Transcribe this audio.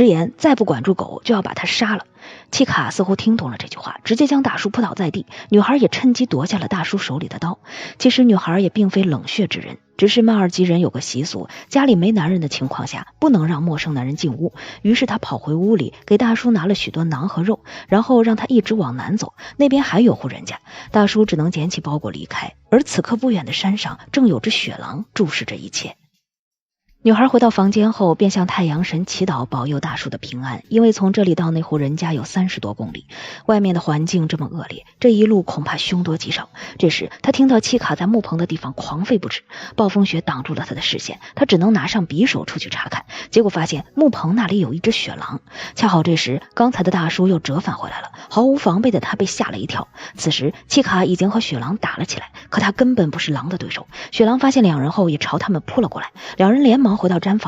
直言再不管住狗就要把它杀了。契卡似乎听懂了这句话，直接将大叔扑倒在地，女孩也趁机夺下了大叔手里的刀。其实女孩也并非冷血之人，只是曼尔吉人有个习俗，家里没男人的情况下不能让陌生男人进屋，于是她跑回屋里给大叔拿了许多馕和肉，然后让他一直往南走，那边还有户人家。大叔只能捡起包裹离开，而此刻不远的山上正有只雪狼注视着一切。女孩回到房间后，便向太阳神祈祷保佑大叔的平安，因为从这里到那户人家有30多公里，外面的环境这么恶劣，这一路恐怕凶多吉少。这时他听到契卡在木棚的地方狂吠不止，暴风雪挡住了他的视线，他只能拿上匕首出去查看，结果发现木棚那里有一只雪狼。恰好这时刚才的大叔又折返回来了，毫无防备的他被吓了一跳。此时契卡已经和雪狼打了起来，可他根本不是狼的对手。雪狼发现两人后也朝他们扑了过来，两人连忙回到毡房